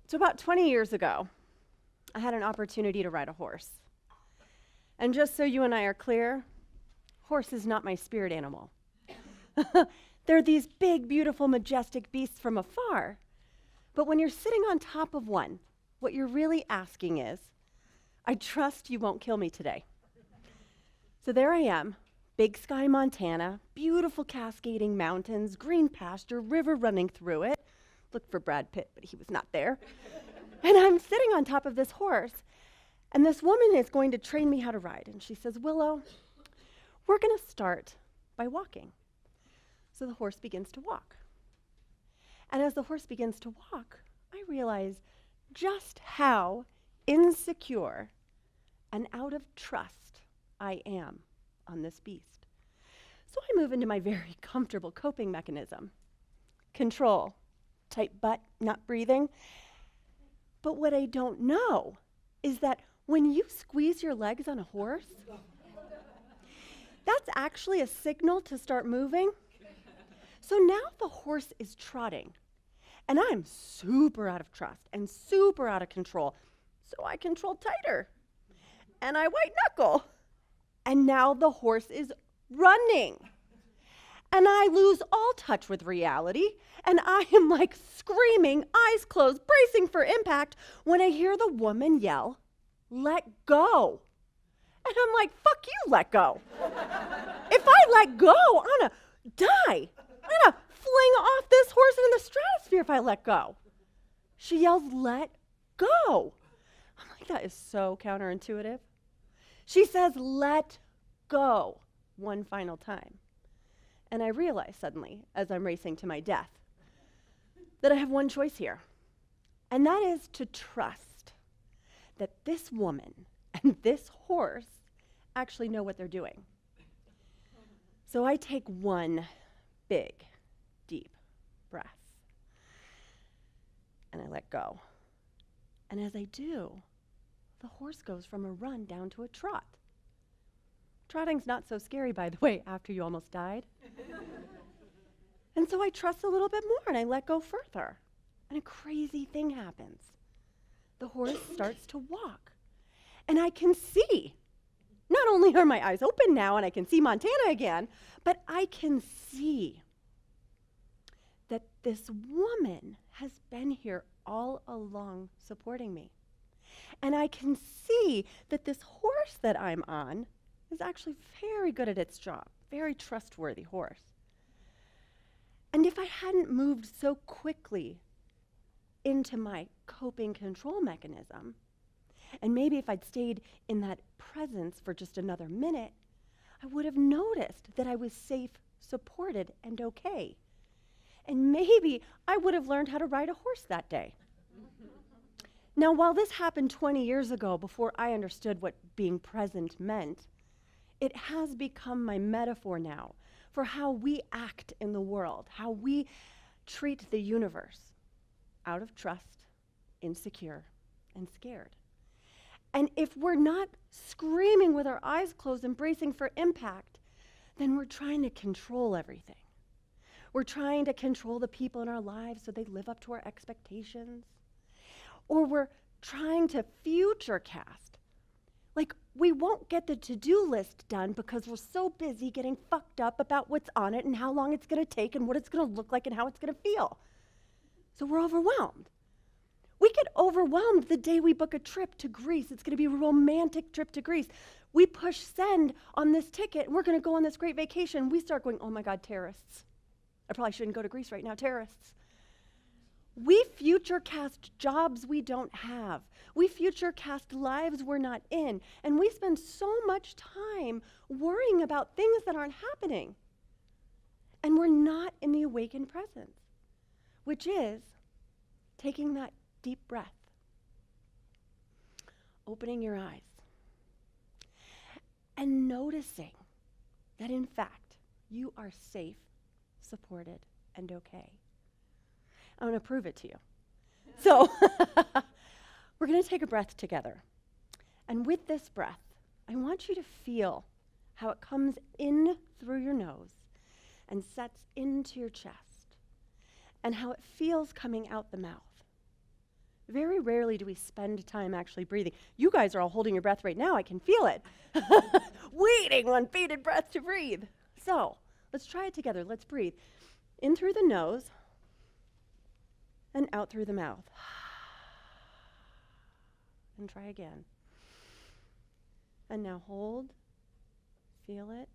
So about 20 years ago, I had an opportunity to ride a horse. And just so you and I are clear, horse is not my spirit animal. They're these big, beautiful, majestic beasts from afar. But when you're sitting on top of one, what you're really asking is, I trust you won't kill me today. So there I am, Big Sky, Montana, beautiful cascading mountains, green pasture, river running through it. Looked for Brad Pitt, but he was not there. And I'm sitting on top of this horse, and this woman is going to train me how to ride. And she says, Willow, we're going to start by walking. So the horse begins to walk. And as the horse begins to walk, I realize just how insecure and out of trust I am on this beast. So I move into my very comfortable coping mechanism. Control, tight butt, not breathing. But what I don't know is that when you squeeze your legs on a horse, that's actually a signal to start moving. So now the horse is trotting, and I'm super out of trust and super out of control. So I control tighter, and I white knuckle. And now the horse is running. And I lose all touch with reality, and I am like screaming, eyes closed, bracing for impact, when I hear the woman yell, "Let go." And I'm like, fuck you, let go. If I let go, I'm gonna die. I'm gonna fling off this horse into the stratosphere if I let go. She yells, "Let go." I'm like, that is so counterintuitive. She says, "Let go," one final time. And I realize suddenly, as I'm racing to my death, that I have one choice here. And that is to trust that this woman and this horse actually know what they're doing. So I take one big, deep breath. And I let go. And as I do, the horse goes from a run down to a trot. Trotting's not so scary, by the way, after you almost died. And so I trust a little bit more and I let go further. And a crazy thing happens. The horse starts to walk. And I can see. Not only are my eyes open now and I can see Montana again, but I can see that this woman has been here all along supporting me. And I can see that this horse that I'm on is actually very good at its job, very trustworthy horse. And if I hadn't moved so quickly into my coping control mechanism, and maybe if I'd stayed in that presence for just another minute, I would have noticed that I was safe, supported, and okay. And maybe I would have learned how to ride a horse that day. Now, while this happened 20 years ago, before I understood what being present meant, it has become my metaphor now for how we act in the world, how we treat the universe, out of trust, insecure, and scared. And if we're not screaming with our eyes closed and bracing for impact, then we're trying to control everything. We're trying to control the people in our lives so they live up to our expectations. Or we're trying to future cast. Like, we won't get the to-do list done because we're so busy getting fucked up about what's on it and how long it's going to take and what it's going to look like and how it's going to feel. So we're overwhelmed. We get overwhelmed the day we book a trip to Greece. It's going to be a romantic trip to Greece. We push send on this ticket, and we're going to go on this great vacation. We start going, oh my God, terrorists. I probably shouldn't go to Greece right now, terrorists. We future cast jobs we don't have. We future cast lives we're not in. And we spend so much time worrying about things that aren't happening. And we're not in the awakened presence, which is taking that deep breath, opening your eyes, and noticing that in fact you are safe, supported, and okay. I'm going to prove it to you. So we're going to take a breath together. And with this breath, I want you to feel how it comes in through your nose and sets into your chest, and how it feels coming out the mouth. Very rarely do we spend time actually breathing. You guys are all holding your breath right now. I can feel it. Waiting on bated breath to breathe. So let's try it together. Let's breathe. In through the nose and out through the mouth. And try again. And now hold. Feel it.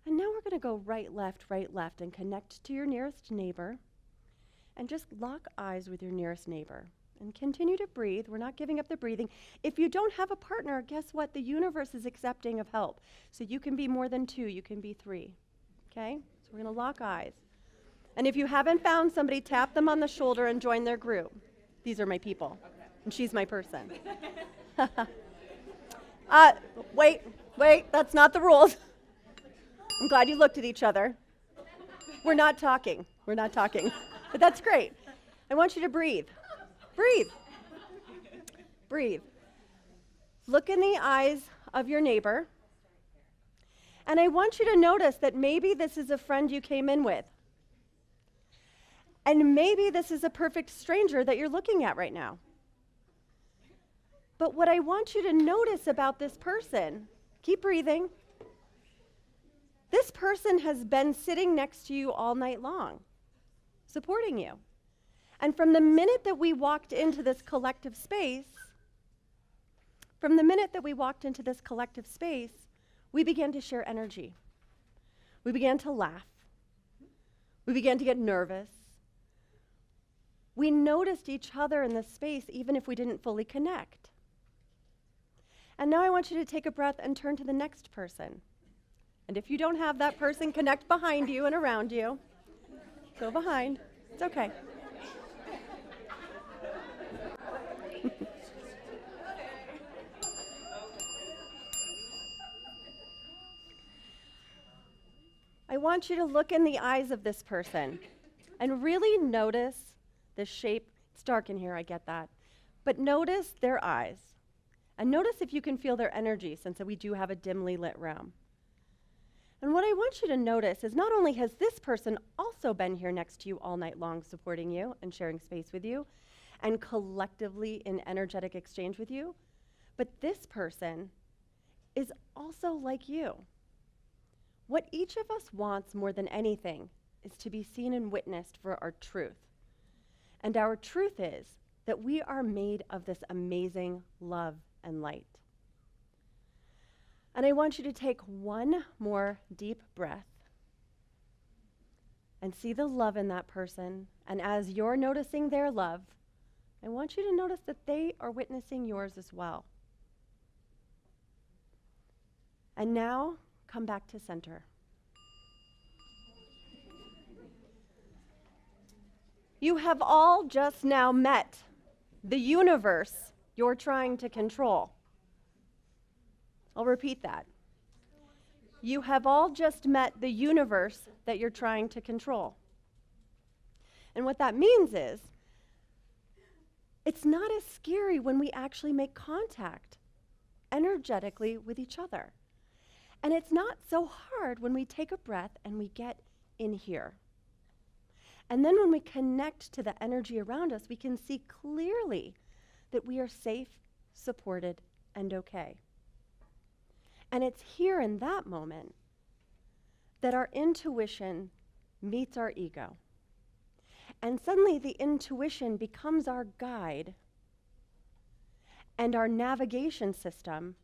And now we're going to go right, left, and connect to your nearest neighbor. And just lock eyes with your nearest neighbor. And continue to breathe. We're not giving up the breathing. If you don't have a partner, guess what? The universe is accepting of help. So you can be more than 2. You can be 3. Okay? So we're going to lock eyes. And if you haven't found somebody, tap them on the shoulder and join their group. These are my people. Okay. And she's my person. Wait, that's not the rules. I'm glad you looked at each other. We're not talking. But that's great. I want you to breathe. Breathe. Look in the eyes of your neighbor. And I want you to notice that maybe this is a friend you came in with. And maybe this is a perfect stranger that you're looking at right now. But what I want you to notice about this person, keep breathing. This person has been sitting next to you all night long, supporting you. And from the minute that we walked into this collective space, we began to share energy. We began to laugh. We began to get nervous. We noticed each other in this space even if we didn't fully connect. And now I want you to take a breath and turn to the next person. And if you don't have that person, connect behind you and around you. Go behind. It's okay. I want you to look in the eyes of this person and really notice the shape. It's dark in here, I get that. But notice their eyes. And notice if you can feel their energy, since we do have a dimly lit room. And what I want you to notice is not only has this person also been here next to you all night long, supporting you and sharing space with you, and collectively in energetic exchange with you, but this person is also like you. What each of us wants more than anything is to be seen and witnessed for our truth. And our truth is that we are made of this amazing love and light. And I want you to take one more deep breath and see the love in that person. And as you're noticing their love, I want you to notice that they are witnessing yours as well. And now, come back to center. You have all just now met the universe you're trying to control. I'll repeat that. You have all just met the universe that you're trying to control. And what that means is, it's not as scary when we actually make contact energetically with each other. And it's not so hard when we take a breath and we get in here. And then when we connect to the energy around us, we can see clearly that we are safe, supported, and okay. And it's here in that moment that our intuition meets our ego. And suddenly the intuition becomes our guide and our navigation system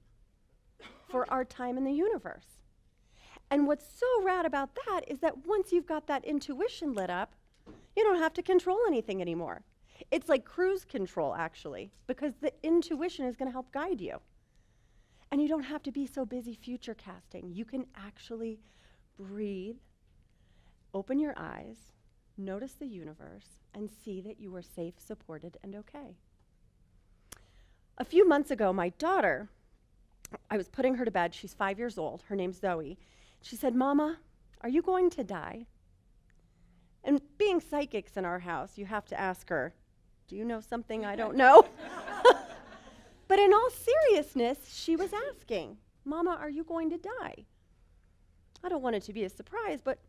for our time in the universe. And what's so rad about that is that once you've got that intuition lit up, you don't have to control anything anymore. It's like cruise control, actually, because the intuition is going to help guide you. And you don't have to be so busy future casting. You can actually breathe, open your eyes, notice the universe, and see that you are safe, supported, and okay. A few months ago, my daughter, I was putting her to bed. She's 5 years old. Her name's Zoe. She said, "Mama, are you going to die?" And being psychics in our house, you have to ask her, do you know something I don't know? But in all seriousness, she was asking, "Mama, are you going to die?" I don't want it to be a surprise, but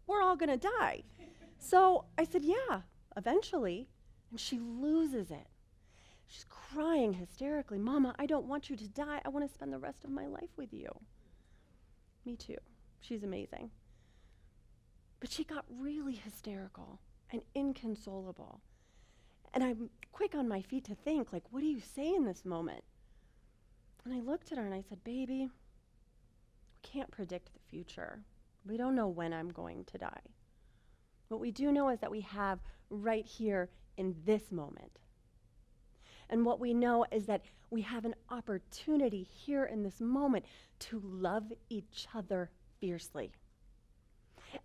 we're all going to die. So I said, yeah, eventually. And she loses it. She's crying hysterically. Mama, I don't want you to die. I want to spend the rest of my life with you. Me too. She's amazing. But she got really hysterical and inconsolable. And I'm quick on my feet to think, like, what do you say in this moment? And I looked at her and I said, baby, we can't predict the future. We don't know when I'm going to die. What we do know is that we have right here in this moment. And what we know is that we have an opportunity here in this moment to love each other fiercely.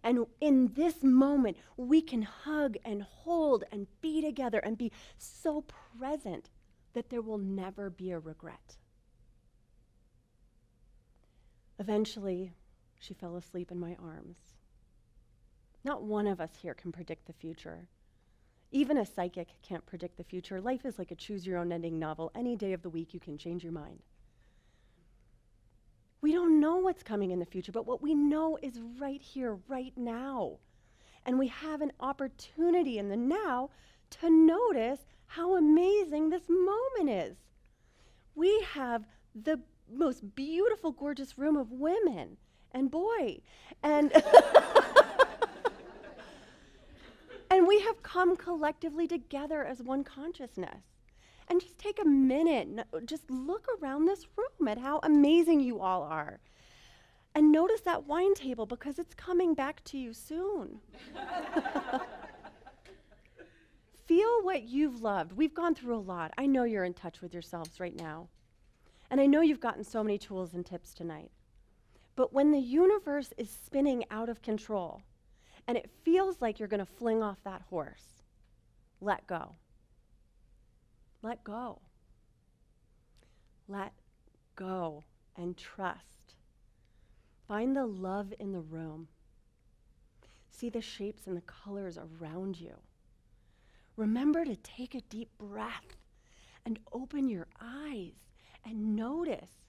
And in this moment, we can hug and hold and be together and be so present that there will never be a regret. Eventually, she fell asleep in my arms. Not one of us here can predict the future. Even a psychic can't predict the future. Life is like a choose-your-own-ending novel. Any day of the week, you can change your mind. We don't know what's coming in the future, but what we know is right here, right now. And we have an opportunity in the now to notice how amazing this moment is. We have the most beautiful, gorgeous room of women and boy. And and we have come collectively together as one consciousness. And just take a minute, just look around this room at how amazing you all are. And notice that wine table because it's coming back to you soon. Feel what you've loved. We've gone through a lot. I know you're in touch with yourselves right now. And I know you've gotten so many tools and tips tonight. But when the universe is spinning out of control and it feels like you're going to fling off that horse, let go. Let go. Let go and trust. Find the love in the room. See the shapes and the colors around you. Remember to take a deep breath and open your eyes and notice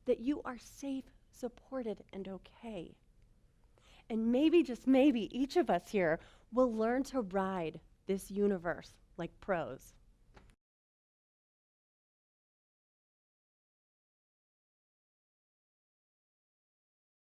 that you are safe, supported, and okay. And maybe, just maybe, each of us here will learn to ride this universe like pros.